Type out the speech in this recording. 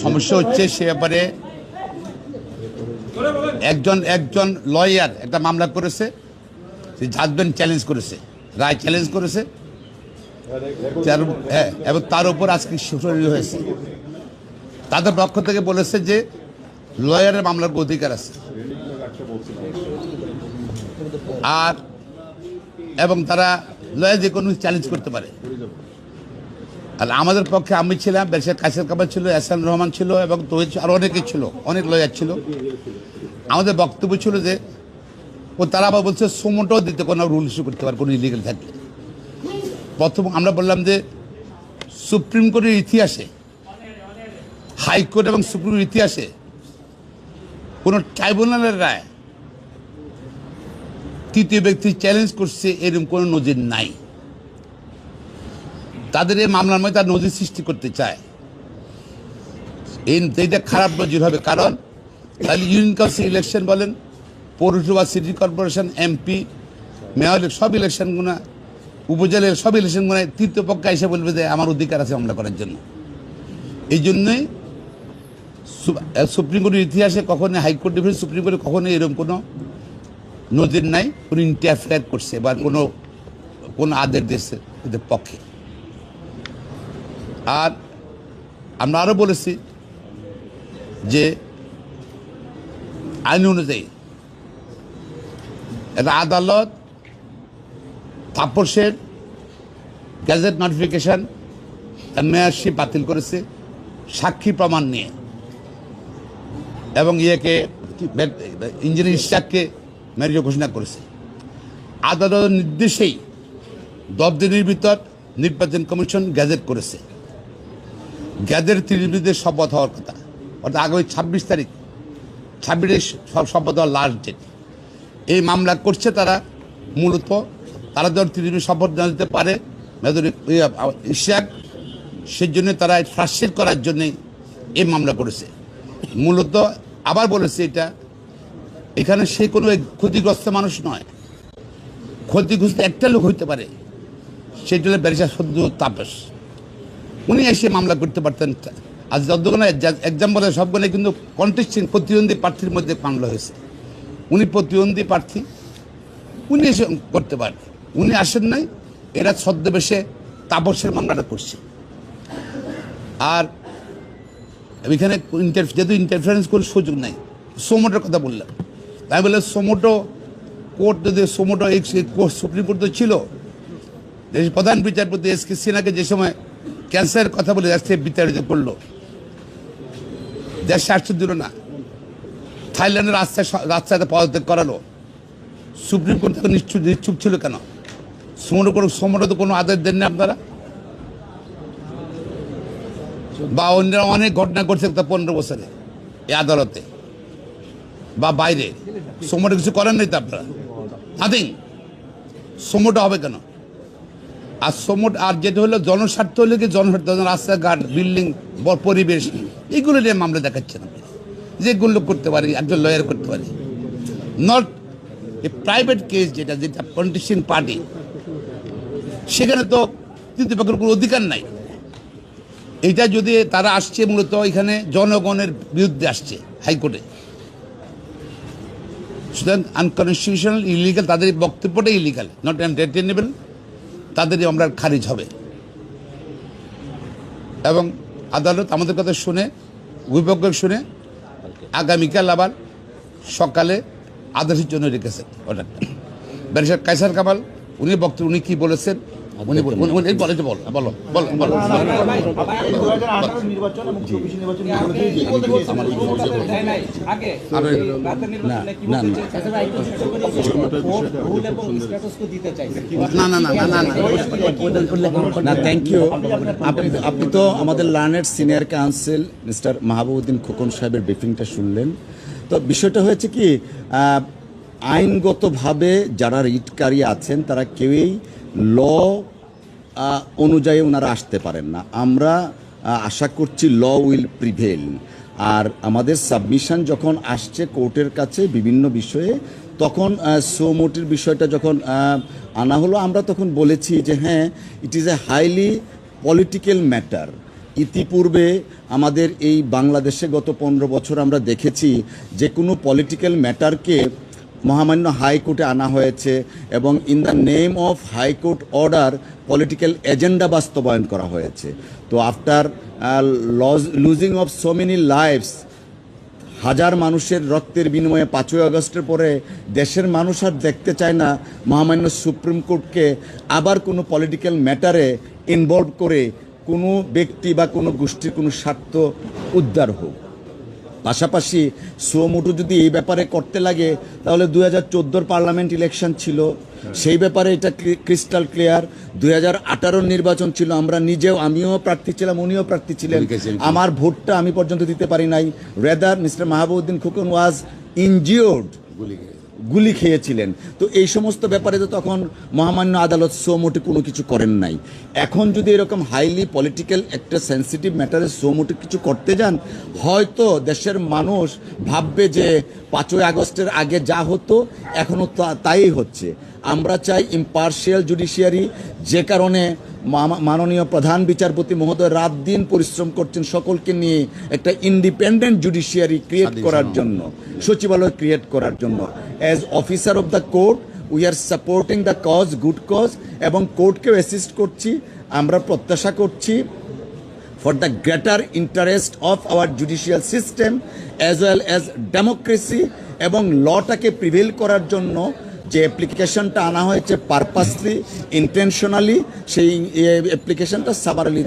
সমস্যা হচ্ছে সে ব্যাপারে একজন লয়ার একটা মামলা করেছে, জাজমেন্ট চ্যালেঞ্জ করেছে, রায় চ্যালেঞ্জ করেছে, এবং তার উপর আজকে শুনানি হয়েছে। তাদের পক্ষ থেকে বলেছে যে লয়ারের মামলার অধিকার আছে, আর এবং তারা লয়ার যে কোনো চ্যালেঞ্জ করতে পারে। আর আমাদের পক্ষে আমি ছিলাম, ব্যারিস্টার কায়েসার কামাল ছিল, এহসান রহমান ছিল, এবং তৌহিদ আরও অনেকে ছিল, অনেক লয়ার ছিল। আমাদের বক্তব্য ছিল যে তারা আবার বলছে সোমোটাও দিতে কোনো রুল ইস্যু করতে পারে কোনো ইলিগাল থাকলে। প্রথম আমরা বললাম যে সুপ্রিম কোর্টের ইতিহাসে, হাইকোর্ট এবং সুপ্রিম কোর্টের ইতিহাসে কোনো ট্রাইব্যুনালের রায় তৃতীয় ব্যক্তি চ্যালেঞ্জ করছে এরকম কোনো নজির নাই। তাদের এই মামলার মধ্যে তার নজির সৃষ্টি করতে চায়, এইটা খারাপ নজির হবে। কারণ তাহলে ইউনিয়ন কাউন্সিল ইলেকশন বলেন, পৌরসভা, সিটি কর্পোরেশন, এমপি, মেয়র, সব ইলেকশনগুলো, উপজেলার সব ইলেকশনগুলো তৃতীয় পক্ষ এসে বলবে যে আমার অধিকার আছে মামলা করার জন্য। এই জন্যই সুপ্রিম কোর্টের ইতিহাসে কখনোই, হাইকোর্ট ডিভিশন সুপ্রিম কোর্টে কখনোই এরকম কোনো নজির নাই কোনো ইন্টারফেয়ার করছে বা কোনো আদেশ দিয়েছে এদের পক্ষে। আর আমরা আরও বলেছি যে আইন অনুযায়ী এটা আদালত তাপসের গ্যাজেট নোটিফিকেশন, তার মেয়ারশিপ বাতিল করেছে সাক্ষী প্রমাণ নিয়ে, এবং ইঞ্জিনিয়ার ইশাককে মেরিট ঘোষণা করেছে। আদালতের নির্দেশেই 10 দিনের ভিতর নির্বাচন কমিশন গ্যাজেট করেছে। গ্যাজেট 30 দিনের শপথ হওয়ার কথা, অর্থাৎ আগামী 26 তারিখ, 26 শপথ হওয়ার লাস্ট ডেট। এই মামলা করছে তারা, মূলত তারা যখন 30 শপথ না দিতে পারে ইশাক, সেই জন্য তারা ফ্রাস্ট্রেট করার জন্যে এই মামলা করেছে মূলত। আবার বলেছে এখানে সে কোনো ক্ষতিগ্রস্ত মানুষ নয়, ক্ষতিগ্রস্ত একটা লোক হইতে পারে, সেই জন্য ব্যারিস্টার সদ্দু তাপস উনি এসে মামলা করতে পারতেন। আজ যতগুলো এক্সাম্পল সবগুলো কিন্তু কন্টেস্টিং প্রতিদ্বন্দ্বী প্রার্থীর মধ্যে মামলা হয়েছে। উনি প্রতিদ্বন্দ্বী প্রার্থী, উনি এসে করতে পারেন, উনি আসেন নাই, এরা ছদ্মবেশে তাপসের মামলাটা করছে। আর এখানে যেহেতু ইন্টারফারেন্স করে সুযোগ নাই, সোমোটোর কথা বললাম, তাই বলে সোমোটো কোর্ট যদি সোমোটো সুপ্রিম কোর্ট তো ছিল, প্রধান বিচারপতি এস.কে. সিনহাকে যে সময় ক্যান্সারের কথা বলে দেশে বিতাড়িত করলো, দেশ স্বার্থ দিল না, থাইল্যান্ডের রাস্তায় পদত্যাগ করালো, সুপ্রিম কোর্ট থেকে নিশ্চুপ ছিল কেন? সোমোটো তো কোনো আদেশ দেননি আপনারা, বা অন্যরা অনেক ঘটনা ঘটছে 15 বছরে এই আদালতে বা বাইরে। সোমোটো কিছু করেন নাই তো আপনারা, নাথিং। সোমোটো হবে কেন? আর আর যেটা হলো জনস্বার্থ হলে কি, জনস্বার্থ রাস্তাঘাট, বিল্ডিং, পরিবেশ, এগুলো নিয়ে মামলা দেখাচ্ছেন আপনি, যেগুলো করতে পারি একজন লয়ার করতে পারে, নট এ প্রাইভেট কেস যেটা কন্টেস্টিং পার্টি, সেখানে তো তৃতীয় পক্ষের কোনো অধিকার নাই। এটা যদি তারা আসছে মূলত এখানে জনগণের বিরুদ্ধে আসছে হাইকোর্টে, সুতরাং আনকনস্টিটিউশনাল, ইলিগাল, তাদের বক্তব্যটা ইলিগাল, নট এন্টারটেনেবল, তাদেরই আমরা খারিজ হবে। এবং আদালত আমাদের কথা শুনে, উভয়পক্ষ শুনে আগামীকাল আবার সকালে আদেশের জন্য রেখেছেন অর্ডারটা। ব্যারিস্টার কায়েসার কামাল উনি বক্তব্য, উনি কি বলেছেন উনি বলো বলো বলো বলো। না, থ্যাংক ইউ। আপনি তো আমাদের learned senior counsel mister Mahbubuddin Khokon সাহেবের ব্রিফিংটা শুনলেন। তো বিষয়টা হয়েছে কি, আইনগতভাবে যারা রিটকারী আছেন তারা কেউই ল অনুযায়ী ওনারা আসতে পারেন না। আমরা আশা করছি ল উইল প্রিভেল। আর আমাদের সাবমিশন যখন আসছে কোর্টের কাছে বিভিন্ন বিষয়ে, তখন সোমোটির বিষয়টা যখন আনা হলো, আমরা তখন বলেছি যে হ্যাঁ, it is a highly political matter. ইতিপূর্বে আমাদের এই বাংলাদেশে গত 15 বছর আমরা দেখেছি যে কোনো পলিটিক্যাল ম্যাটারকে মহামান্য হাইকোর্টে আনা হয়েছে এবং in the name of high court order political agenda বাস্তবায়ন করা হয়েছে। তো after losing of so many lives, হাজার মানুষের রক্তের বিনিময়ে 5ই আগস্টের পরে দেশের মানুষ আর দেখতে চায় না মহামান্য সুপ্রিম কোর্টকে আবার কোনো পলিটিক্যাল ম্যাটারে ইনভলভ করে কোনো ব্যক্তি বা কোনো গোষ্ঠীর কোনো স্বার্থ উদ্ধার হোক। পাশাপাশি সুমোটো যদি এই ব্যাপারে করতে লাগে তাহলে 2014 পার্লামেন্ট ইলেকশন ছিল, সেই ব্যাপারে এটা ক্রিস্টাল ক্লিয়ার। 2018 নির্বাচন ছিল, আমিও প্রার্থী ছিলাম, উনিও প্রার্থী ছিলেন, আমার ভোটটা আমি পর্যন্ত দিতে পারি নাই। রেদার মিস্টার মাহবুবউদ্দিন খোকন ওয়াজ ইনজিওর্ড, গুলি খেয়েছিলেন। তো এই সমস্ত ব্যাপারে তো তখন মহামান্য আদালত সোমোটে কোনো কিছু করেন নাই। এখন যদি এরকম হাইলি পলিটিক্যাল একটা সেন্সিটিভ ম্যাটারে সোমোটে কিছু করতে যান, হয়তো দেশের মানুষ ভাববে যে 5ই আগস্টের আগে যা হতো এখনও তাই হচ্ছে। আমরা চাই ইম্পার্শিয়াল জুডিশিয়ারি, যে কারণে মাননীয় প্রধান বিচারপতি মহোদয় রাত দিন পরিশ্রম করছেন সকলকে নিয়ে একটা ইন্ডিপেন্ডেন্ট জুডিশিয়ারি ক্রিয়েট করার জন্য, সচিবালয় ক্রিয়েট করার জন্য। As officer of the court we are supporting the cause, good cause, এবং কোর্টকেও অ্যাসিস্ট করছি। আমরা প্রত্যাশা করছি for the greater interest of our judicial system as well as democracy, এবং লটাকে প্রিভেল করার জন্য যে অ্যাপ্লিকেশনটা আনা হয়েছে পারপাসলি, ইন্টেনশনালি, সেই অ্যাপ্লিকেশনটা সামারালি